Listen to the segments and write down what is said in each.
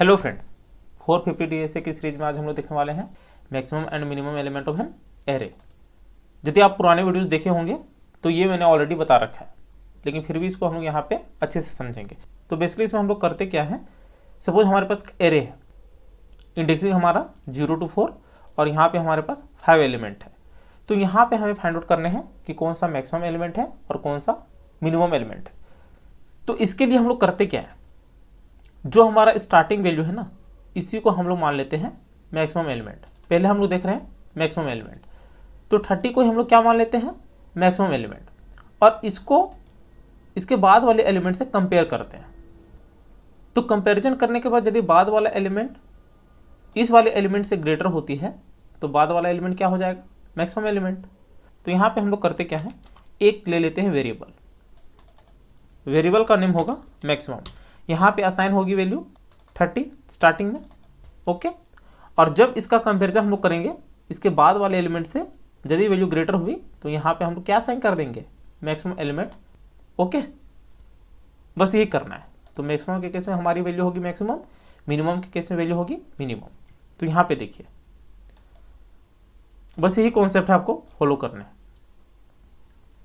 Hello friends, 450 DSA की series में आज हम लोग देखने वाले हैं maximum and minimum element of an array. यदि आप पुराने वीडियोस देखे होंगे तो ये मैंने ऑलरेडी बता रखा है, लेकिन फिर भी इसको हम लोग यहाँ पे अच्छे से समझेंगे। तो बेसिकली इसमें हम लोग करते क्या है, सपोज हमारे पास एरे है, इंडेक्सिंग हमारा 0 to 4 और यहाँ पे हमारे पास 5 एलिमेंट है। तो यहाँ पे हमें फाइंड आउट करने हैं कि कौन सा मैक्सिमम एलिमेंट है और कौन सा मिनिमम एलिमेंट है। तो इसके लिए हम लोग करते क्या है, जो हमारा स्टार्टिंग वैल्यू है ना, इसी को हम लोग मान लेते हैं मैक्सिमम एलिमेंट। पहले हम लोग देख रहे हैं मैक्सिमम एलिमेंट, तो 30 को हम लोग क्या मान लेते हैं, मैक्सिमम एलिमेंट, और इसको इसके बाद वाले एलिमेंट से कंपेयर करते हैं। तो कंपैरिजन करने के बाद यदि बाद वाला एलिमेंट इस वाले एलिमेंट से ग्रेटर होती है तो बाद वाला एलिमेंट क्या हो जाएगा, मैक्सिमम एलिमेंट। तो यहाँ पे हम लोग करते क्या है, एक ले लेते हैं वेरिएबल, वेरिएबल का नेम होगा मैक्सिमम। यहाँ पे असाइन होगी वैल्यू 30 स्टार्टिंग में, ओके। और जब इसका कंपेरिजन हम लोग करेंगे इसके बाद वाले एलिमेंट से, यदि वैल्यू ग्रेटर हुई तो यहाँ पे हम लोग क्या असाइन कर देंगे, मैक्सिमम एलिमेंट, ओके। बस यही करना है। तो मैक्सिमम के केस में हमारी वैल्यू होगी मैक्सिमम, मिनिमम के केस में वैल्यू होगी मिनिमम। तो यहाँ पे देखिए, बस यही कॉन्सेप्ट है, आपको फॉलो करना है।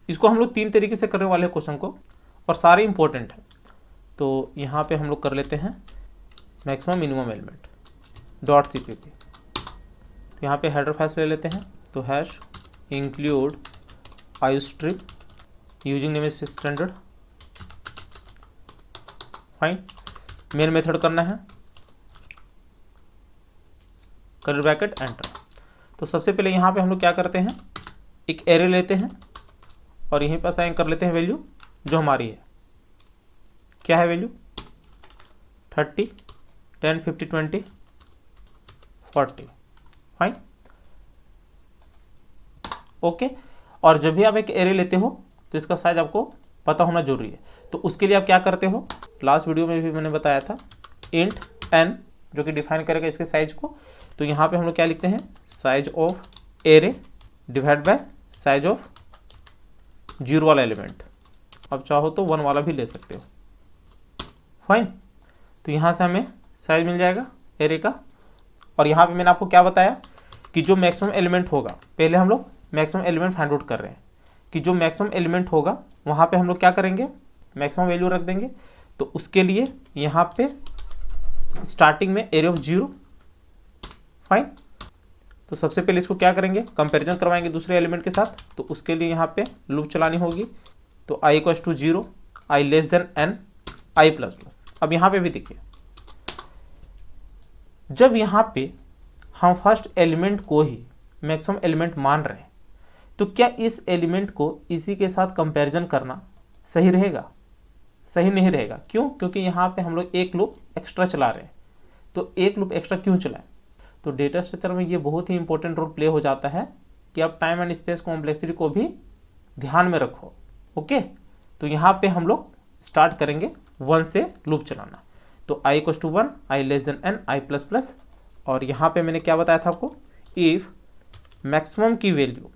इसको हम लोग 3 तरीके से करने वाले क्वेश्चन को, और सारे इंपॉर्टेंट है। तो यहाँ पे हम लोग कर लेते हैं maximum minimum element dot CPP। तो यहाँ पे हेडर फाइल्स ले लेते हैं, तो hash include iostream using namespace standard, fine. Main method करना है, कर्ली ब्रैकेट एंटर। तो सबसे पहले यहाँ पे हम लोग क्या करते हैं, एक एरे लेते हैं और यहीं पर असाइन कर लेते हैं वैल्यू जो हमारी है। क्या है वैल्यू, 30, 10, 50, 20, 40, फाइन, ओके। और जब भी आप एक एरे लेते हो तो इसका साइज आपको पता होना जरूरी है। तो उसके लिए आप क्या करते हो, लास्ट वीडियो में भी मैंने बताया था, इंट n जो कि डिफाइन करेगा इसके साइज को। तो यहाँ पे हम लोग क्या लिखते हैं, size of array divide by size of 0 वाला एलिमेंट। अब चाहो तो 1 वाला भी ले सकते हो, फाइन। तो यहाँ से हमें साइज मिल जाएगा एरे का। और यहाँ पे मैंने आपको क्या बताया कि जो मैक्सिमम एलिमेंट होगा, पहले हम लोग मैक्सिमम एलिमेंट फाइंड आउट कर रहे हैं कि जो मैक्सिमम एलिमेंट होगा वहाँ पे हम लोग क्या करेंगे, मैक्सिमम वैल्यू रख देंगे। तो उसके लिए यहाँ पे स्टार्टिंग में एरे ऑफ 0, फाइन। तो सबसे पहले इसको क्या करेंगे, कंपैरिजन करवाएंगे दूसरे एलिमेंट के साथ। तो उसके लिए यहाँ पे लूप चलानी होगी। तो i = 0, i n, i++। अब यहाँ पे भी देखिए, जब यहाँ पे हम फर्स्ट एलिमेंट को ही मैक्सिमम एलिमेंट मान रहे हैं, तो क्या इस एलिमेंट को इसी के साथ कंपैरिजन करना सही रहेगा, सही नहीं रहेगा। क्यों, क्योंकि यहाँ पे हम लोग एक लूप एक्स्ट्रा चला रहे हैं। तो एक लूप एक्स्ट्रा क्यों चलाएं, तो डेटा स्ट्रक्चर में ये बहुत ही इंपॉर्टेंट रोल प्ले हो जाता है कि आप टाइम एंड स्पेस कॉम्प्लेक्सिटी को भी ध्यान में रखो, ओके। तो यहाँ पे हम लोग स्टार्ट करेंगे 1 से लूप चलाना। तो i = 1, i n, i++। और यहाँ पे मैंने क्या बताया था आपको, इफ मैक्सिमम की वैल्यू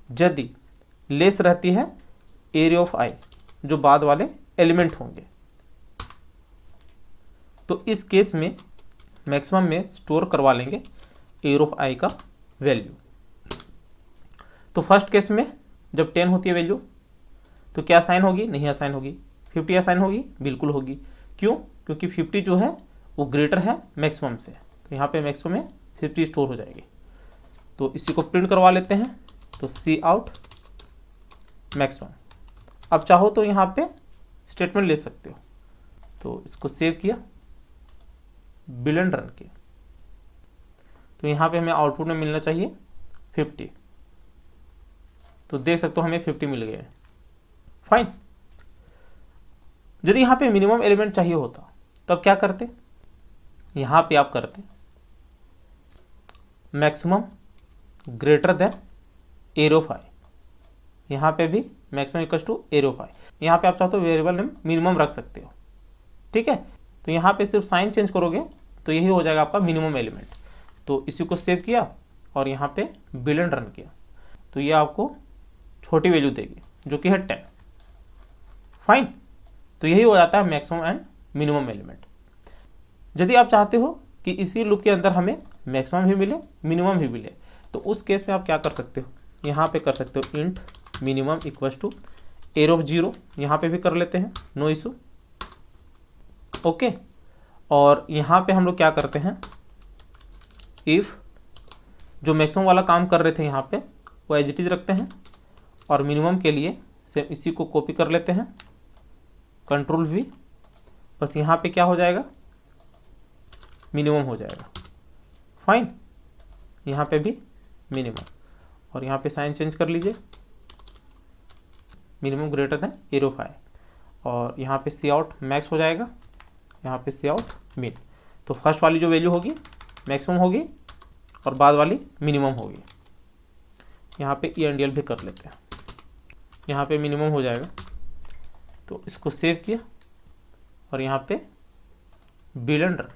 यदि लेस रहती है एरिया ऑफ i, जो बाद वाले एलिमेंट होंगे, तो इस केस में मैक्सिमम में स्टोर करवा लेंगे एरिया ऑफ i का वैल्यू। तो फर्स्ट केस में जब 10 होती है वैल्यू, तो क्या असाइन होगी, नहीं असाइन होगी। 50 असाइन होगी, बिल्कुल होगी। क्यों, क्योंकि 50 जो है वो ग्रेटर है मैक्सिमम से। तो यहाँ पे मैक्सिमम में 50 स्टोर हो जाएगी। तो इसी को प्रिंट करवा लेते हैं। तो सी आउट मैक्सिमम। अब चाहो तो यहाँ पे स्टेटमेंट ले सकते हो। तो इसको सेव किया, बिल्ड एंड रन किया। तो यहाँ पे हमें आउटपुट में मिलना चाहिए 50। तो देख सकते हो हमें 50 मिल गए, फाइन। यदि यहाँ पे मिनिमम एलिमेंट चाहिए होता तो अब क्या करते, यहाँ पे आप करते maximum greater than area of i। यहाँ पे भी मैक्सिमम = एरिया ऑफ i। यहाँ पे आप चाहो तो वेरिएबल नेम मिनिमम रख सकते हो, ठीक है। तो यहाँ पे सिर्फ साइन चेंज करोगे तो यही हो जाएगा आपका मिनिमम एलिमेंट। तो इसी को सेव किया और यहाँ पे बिल्ड एंड रन किया। तो ये आपको छोटी वैल्यू देगी जो कि है 10, फाइन। तो यही हो जाता है मैक्सिमम एंड मिनिमम एलिमेंट। यदि आप चाहते हो कि इसी लूप के अंदर हमें मैक्सिमम भी मिले मिनिमम भी मिले, तो उस केस में आप क्या कर सकते हो, यहाँ पे कर सकते हो int minimum equals to arrow of 0, यहाँ पे भी कर लेते हैं, नो इशू। ओके, और यहाँ पे हम लोग क्या करते हैं, इफ़ जो मैक्सिमम वाला काम कर रहे थे यहाँ पे वो एज इट इज़ रखते हैं, और मिनिमम के लिए सेम इसी को कॉपी कर लेते हैं, कंट्रोल V, बस यहाँ पे क्या हो जाएगा, मिनिमम हो जाएगा, फाइन। यहाँ पे भी मिनिमम, और यहाँ पे साइन चेंज कर लीजिए, मिनिमम ग्रेटर देन एरो 5, और यहाँ पे सी आउट मैक्स हो जाएगा, यहाँ पे सी आउट मिन। तो फर्स्ट वाली जो वैल्यू होगी मैक्सिमम होगी और बाद वाली मिनिमम होगी। यहाँ पे ई एंड एल भी कर लेते हैं, यहाँ पे मिनिमम हो जाएगा, तो इसको सेव किया और यहाँ पे बिल्ड एंड रन।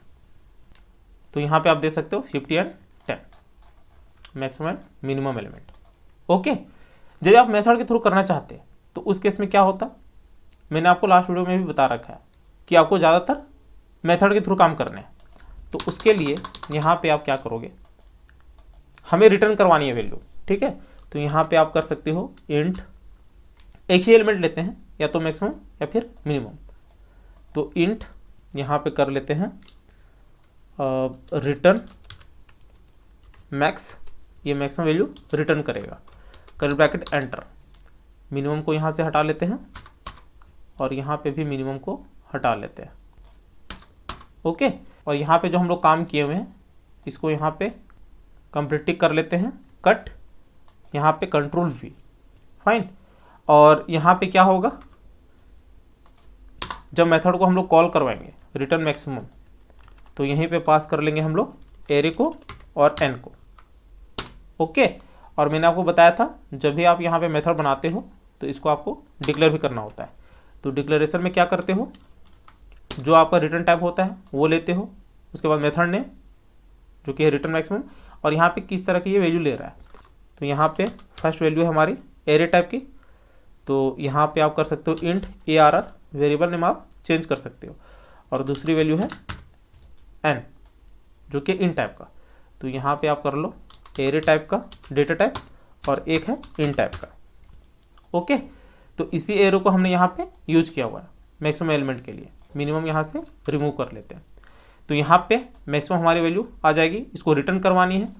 तो यहाँ पे आप देख सकते हो 50 and 10 maximum and minimum element. Okay, यदि आप मेथड के थ्रू करना चाहते हैं तो उस केस में क्या होता, मैंने आपको लास्ट वीडियो में भी बता रखा है कि आपको ज़्यादातर मेथड के थ्रू काम करने हैं। तो उसके लिए यहाँ पे आप क्या करोगे, हमें रिटर्न करवानी है वैल्यू, ठीक है। तो यहाँ पे आप कर सकते हो इंट, एक ही एलिमेंट लेते हैं, या तो मैक्सिमम या फिर मिनिमम। तो इंट यहाँ पे कर लेते हैं रिटर्न मैक्स, ये मैक्सिमम वैल्यू रिटर्न करेगा, कर्ली ब्रैकेट एंटर। मिनिमम को यहाँ से हटा लेते हैं और यहाँ पे भी मिनिमम को हटा लेते हैं। ओके, और यहाँ पे जो हम लोग काम किए हुए हैं इसको यहाँ पे कंप्लीट कर लेते हैं, कट, यहाँ पे कंट्रोल V, फाइन। और यहाँ पे क्या होगा, जब मेथड को हम लोग कॉल करवाएंगे रिटर्न मैक्सिमम, तो यहीं पे पास कर लेंगे हम लोग एरे को और n को। ओके, और मैंने आपको बताया था जब भी आप यहाँ पे मेथड बनाते हो तो इसको आपको डिक्लेयर भी करना होता है। तो डिक्लेरेशन में क्या करते हो, जो आपका रिटर्न टाइप होता है वो लेते हो, उसके बाद मेथड नेम जो कि है रिटर्न मैक्सिमम, और यहाँ पे किस तरह की ये वैल्यू ले रहा है। तो यहाँ पे फर्स्ट वैल्यू है हमारी एरे टाइप की, तो यहाँ पे आप कर सकते हो इंट ARR, वेरिएबल नेम आप चेंज कर सकते हो, और दूसरी वैल्यू है n जो कि इन टाइप का। तो यहाँ पे आप कर लो एरे टाइप का डेटा टाइप, और एक है इन टाइप का। ओके, तो इसी एरो को हमने यहाँ पे यूज किया हुआ है मैक्सिमम एलिमेंट के लिए। मिनिमम यहाँ से रिमूव कर लेते हैं, तो यहाँ पे मैक्सिमम हमारी वैल्यू आ जाएगी, इसको रिटर्न करवानी है।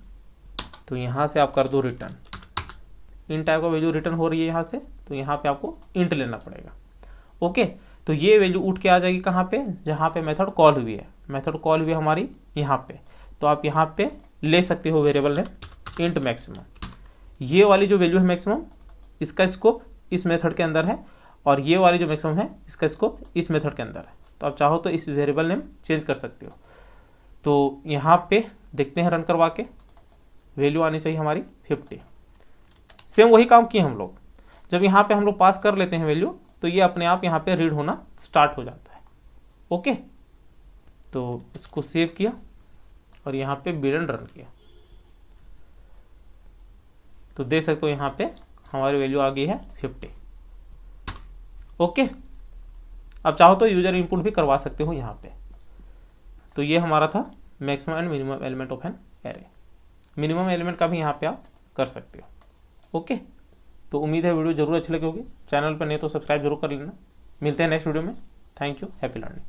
तो यहाँ से आप कर दो रिटर्न, इन टाइप का वैल्यू रिटर्न हो रही है यहाँ से, तो यहाँ पे आपको इंट लेना पड़ेगा। ओके, तो ये वैल्यू उठ के आ जाएगी कहाँ पे, जहाँ पे मेथड कॉल हुई है, मेथड कॉल हुई है हमारी यहाँ पे। तो आप यहाँ पे ले सकते हो वेरिएबल नेम इंट मैक्सिमम, ये वाली जो वैल्यू है मैक्सिमम, इसका स्कोप इस मेथड के अंदर है, और ये वाली जो मैक्सिमम है इसका स्कोप इस मेथड के अंदर है। तो आप चाहो तो इस वेरिएबल नेम चेंज कर सकते हो। तो यहाँ पे देखते हैं रन करवा के, वैल्यू आनी चाहिए हमारी 50। सेम वही काम किए हम लोग, जब यहाँ पे हम लोग पास कर लेते हैं वैल्यू तो ये अपने आप यहाँ पे रीड होना स्टार्ट हो जाता है। ओके, तो इसको सेव किया और यहाँ पे बिल्ड एंड रन किया, तो देख सकते हो यहाँ पे हमारी वैल्यू आ गई है 50। ओके, अब चाहो तो यूजर इनपुट भी करवा सकते हो यहाँ पे। तो ये हमारा था maximum and minimum element of an array. Minimum element का भी यहाँ पे आप कर सकते हो। ओके, तो उम्मीद है वीडियो जरूर अच्छी लगी होगी। चैनल पर नहीं तो सब्सक्राइब जरूर कर लेना। मिलते हैं नेक्स्ट वीडियो में। Thank you, happy learning.